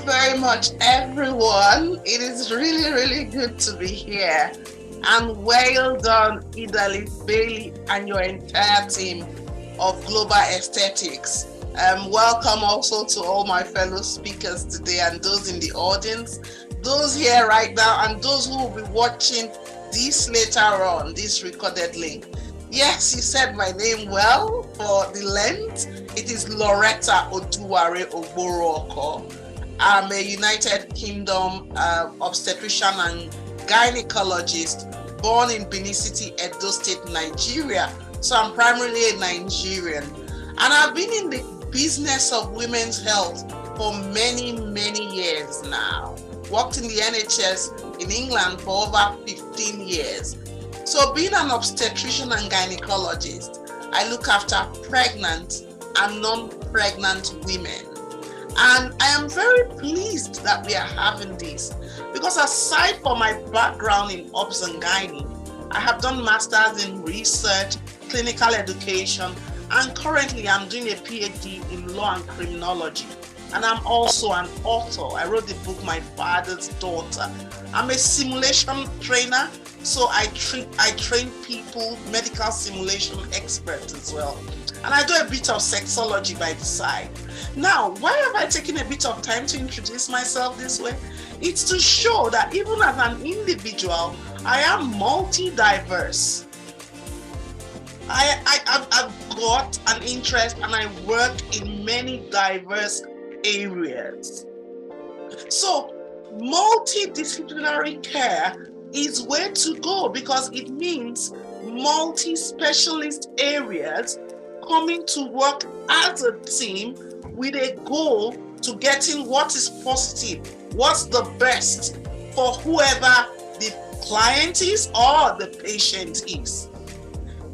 very much, everyone. It is really, really good to be here. And well done, Idalis Bailey and your entire team of Global Aesthetics. Welcome also to all my fellow speakers today and those in the audience, those here right now, and those who will be watching this later on, this recorded link. Yes, you said my name well for the length. It is Loretta Oduware Ogborooko. I'm a United Kingdom obstetrician and gynecologist born in Benin City, Edo State, Nigeria. So I'm primarily a Nigerian. And I've been in the business of women's health for many, many years now. Worked in the NHS in England for over 15 years. So being an obstetrician and gynecologist, I look after pregnant and non-pregnant women. And I am very pleased that we are having this because aside from my background in obs and gyne, I have done masters in research, clinical education, and currently I'm doing a PhD in law and criminology. And I'm also an author. I wrote the book, My Father's Daughter. I'm a simulation trainer, so I train people, medical simulation experts as well. And I do a bit of sexology by the side. Now, why have I taken a bit of time to introduce myself this way? It's to show that even as an individual, I am multi-diverse. I've got an interest and I work in many diverse areas. So, multidisciplinary care is where to go because it means multi-specialist areas coming to work as a team with a goal to getting what is positive, what's the best for whoever the client is or the patient is.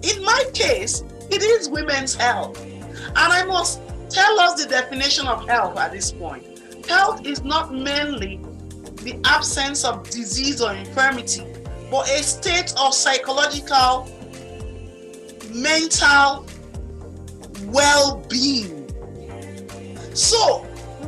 In my case, it is women's health. And I must tell us the definition of health at this point. Health is not merely the absence of disease or infirmity, but a state of psychological, mental well-being. So,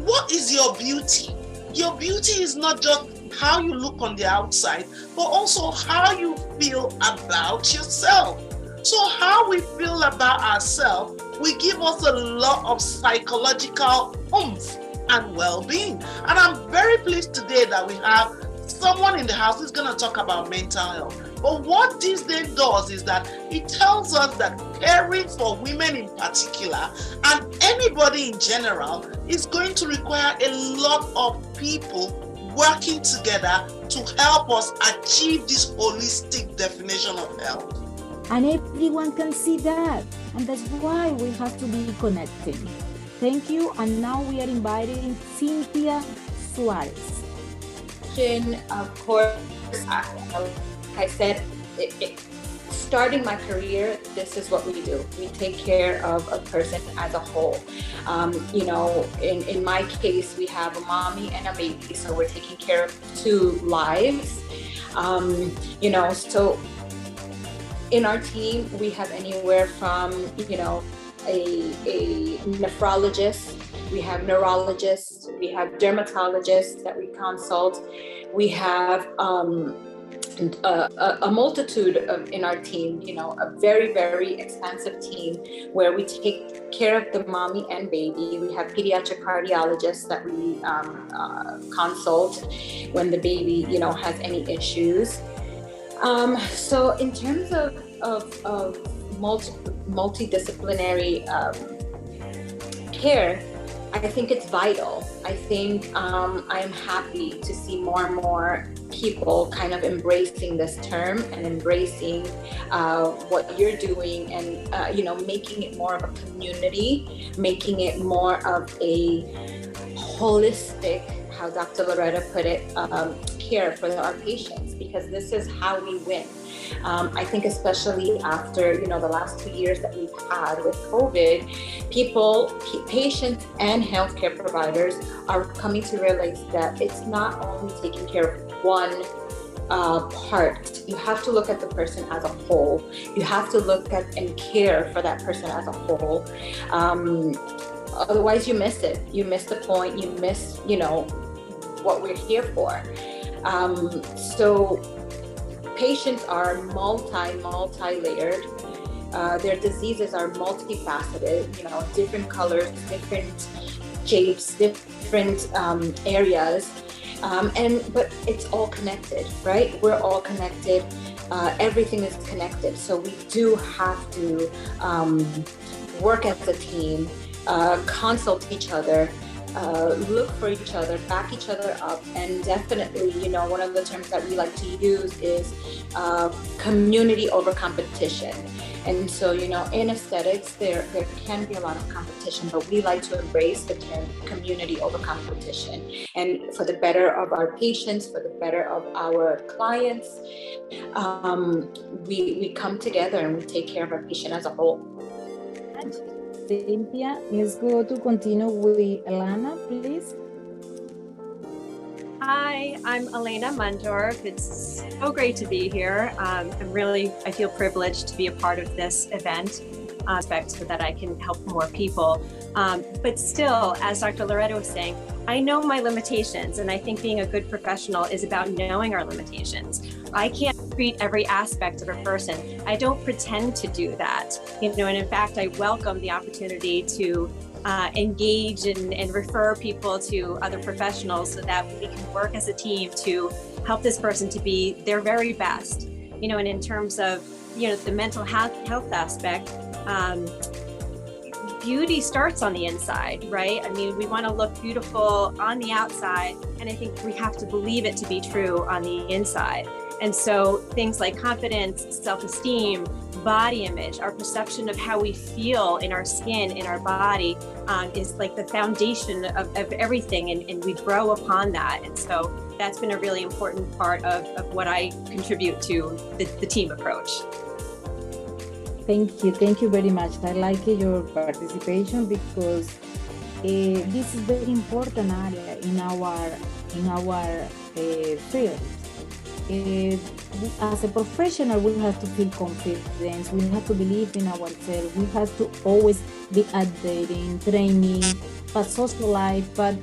what is your beauty? Your beauty is not just how you look on the outside, but also how you feel about yourself. So how we feel about ourselves will give us a lot of psychological oomph and well-being. And I'm very pleased today that we have someone in the house who's going to talk about mental health. But what this then does is that it tells us that caring for women in particular and anybody in general is going to require a lot of people working together to help us achieve this holistic definition of health. And everyone can see that. And that's why we have to be connected. Thank you. And now we are inviting Cynthia Suarez. Of course, I said, starting my career, this is what we do. We take care of a person as a whole. In my case, we have a mommy and a baby, so we're taking care of two lives. So in our team, we have anywhere from, a nephrologist, we have neurologists, we have dermatologists that we consult. We have a multitude in our team, a very, very expansive team where we take care of the mommy and baby. We have pediatric cardiologists that we consult when the baby, has any issues. So in terms of multidisciplinary care, I think it's vital. I think I'm happy to see more and more people kind of embracing this term and embracing what you're doing and, making it more of a community, making it more of a holistic, how Dr. Loretta put it, care for our patients, because this is how we win. I think especially after, the last 2 years that we've had with COVID, patients and healthcare providers are coming to realize that it's not only taking care of one part. You have to look at the person as a whole. You have to look at and care for that person as a whole. Otherwise you miss it. You miss the point. You miss, what we're here for. So patients are multi-layered. Their diseases are multifaceted, you know, different colors, different shapes, different areas. But it's all connected, right? We're all connected. Everything is connected. So we do have to work as a team, consult each other, look for each other, back each other up. And definitely, you know, one of the terms that we like to use is community over competition. And so, you know, in aesthetics, there can be a lot of competition, but we like to embrace the term community over competition. And for the better of our patients, for the better of our clients, we come together and we take care of our patient as a whole. Cynthia, let's go to continue with Elena, please. Hi, I'm Elena Mundorf. It's so great to be here. I feel privileged to be a part of this event, so that I can help more people. But still, as Dr. Loreto was saying, I know my limitations, and I think being a good professional is about knowing our limitations. I can't treat every aspect of a person. I don't pretend to do that, you know, and in fact, I welcome the opportunity to engage and refer people to other professionals so that we can work as a team to help this person to be their very best. You know, and in terms of, you know, the mental health aspect, beauty starts on the inside, right? I mean, we want to look beautiful on the outside, and I think we have to believe it to be true on the inside. And so things like confidence, self-esteem, body image, our perception of how we feel in our skin, in our body, is like the foundation of everything, and we grow upon that. And so that's been a really important part of what I contribute to the team approach. Thank you very much. I like your participation because this is very important area in our field. As a professional, we have to feel confidence. We have to believe in ourselves. We have to always be updating, training, but social life. But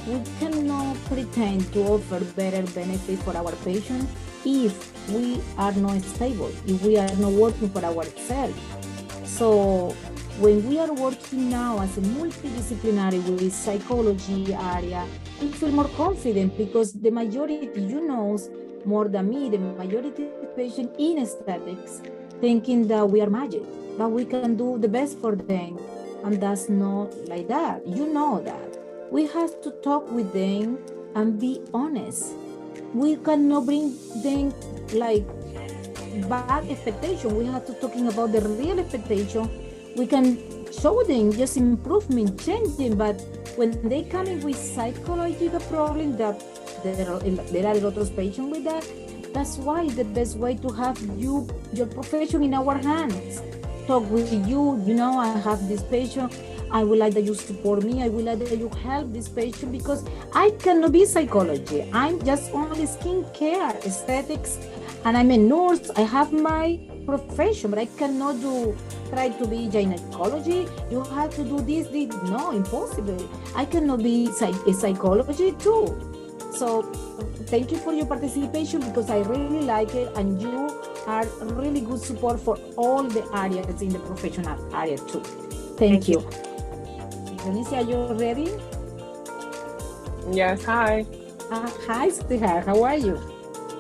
we cannot pretend to offer better benefit for our patients if we are not stable, if we are not working for ourselves. So when we are working now as a multidisciplinary with psychology area, we feel more confident because the majority, you know, more than me, the majority of patients in aesthetics thinking that we are magic, that we can do the best for them. And that's not like that. You know that. We have to talk with them and be honest. We cannot bring them like bad expectation. We have to talking about the real expectation. We can show them just improvement, changing, but when they come in with psychological problem that there are a lot of patients with that, that's why the best way to have your profession in our hands. Talk with you, you know, I have this patient, I would like that you support me, I would like that you help this patient because I cannot be psychology. I'm just only skincare, aesthetics, and I'm a nurse. I have my profession, but I cannot try to be gynecology. You have to do this. No, impossible. I cannot be a psychology too. So thank you for your participation because I really like it, and you are really good support for all the areas in the professional area too. Thank you. Denise, are you ready? Yes, hi. Hi, sweetheart. How are you?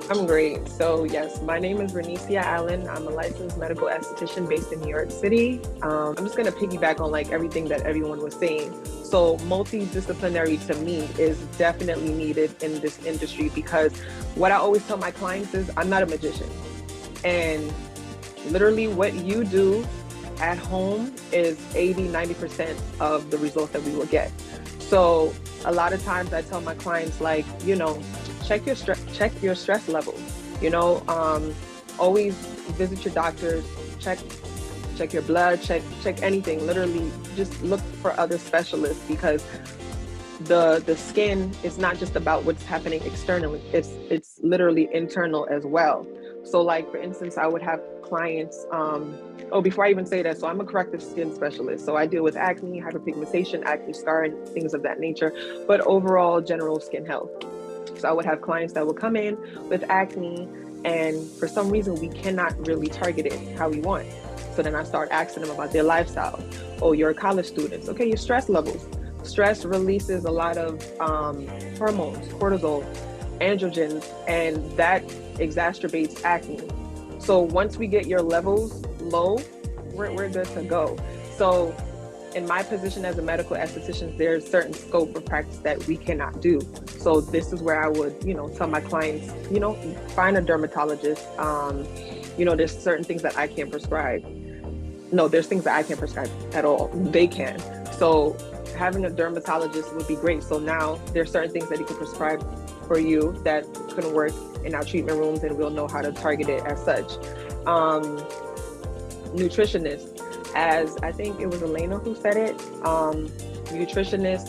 I'm great. So yes, my name is Renicia Allen. I'm a licensed medical esthetician based in New York City. I'm just going to piggyback on like everything that everyone was saying. So multidisciplinary to me is definitely needed in this industry because what I always tell my clients is I'm not a magician. And literally what you do at home is 80-90% of the results that we will get. So a lot of times I tell my clients, like, you know, check your stress levels, you know, always visit your doctors, check your blood, check anything. Literally just look for other specialists because the skin is not just about what's happening externally, it's literally internal as well. So like, for instance, I would have clients, before I even say that, so I'm a corrective skin specialist. So I deal with acne, hyperpigmentation, acne scar, and things of that nature, but overall general skin health. So I would have clients that would come in with acne, and for some reason we cannot really target it how we want. So then I start asking them about their lifestyle. Oh, you're a college student. Okay, your stress levels. Stress releases a lot of hormones, cortisol, androgens, and that exacerbates acne. So once we get your levels low, we're good to go. So in my position as a medical esthetician, there's certain scope of practice that we cannot do. So this is where I would, tell my clients, find a dermatologist. There's certain things that I can't prescribe. No, there's things that I can't prescribe at all. They can. So having a dermatologist would be great. So now there's certain things that he can prescribe for you that couldn't work in our treatment rooms, and we'll know how to target it as such. Nutritionist, as I think it was Elena who said it, nutritionist,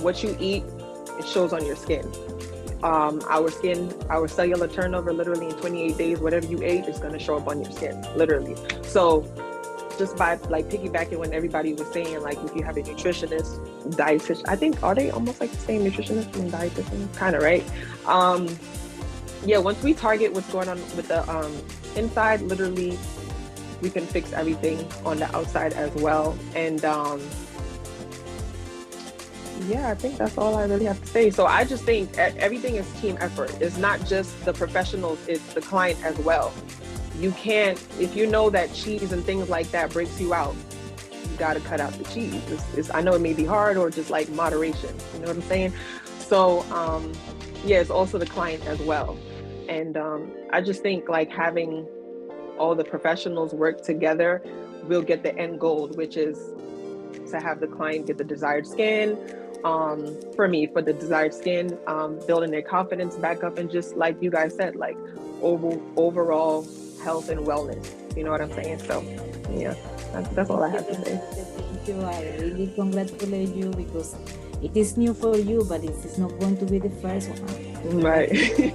what you eat, it shows on your skin. Our skin, our cellular turnover, literally in 28 days, whatever you ate is going to show up on your skin, literally. So just by like piggybacking when everybody was saying, like, if you have a nutritionist, dietitian, I think, are they almost like the same, nutritionist and dietitian? Kind of, right? Once we target what's going on with the inside, literally, we can fix everything on the outside as well. And I think that's all I really have to say. So I just think everything is team effort. It's not just the professionals, it's the client as well. You can't, if you know that cheese and things like that breaks you out, you got to cut out the cheese. I know it may be hard, or just like moderation, you know what I'm saying? So it's also the client as well. And I just think like having all the professionals work together, we'll get the end goal, which is to have the client get the desired skin. For me, for the desired skin, building their confidence back up, and just like you guys said, like overall health and wellness. You know what I'm saying? So yeah, that's all I have to say. Thank you. I really congratulate you, because it is new for you, but it is not going to be the first one. Right.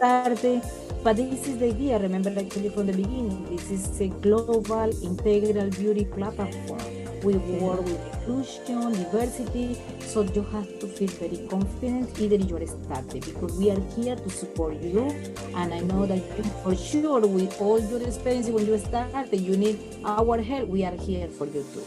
But this is the idea. Remember, actually from the beginning, this is a global integral beauty platform. We work with inclusion, diversity, so you have to feel very confident either you're started, because we are here to support you. And I know that you, for sure, with all your experience when you started, you need our help. We are here for you too.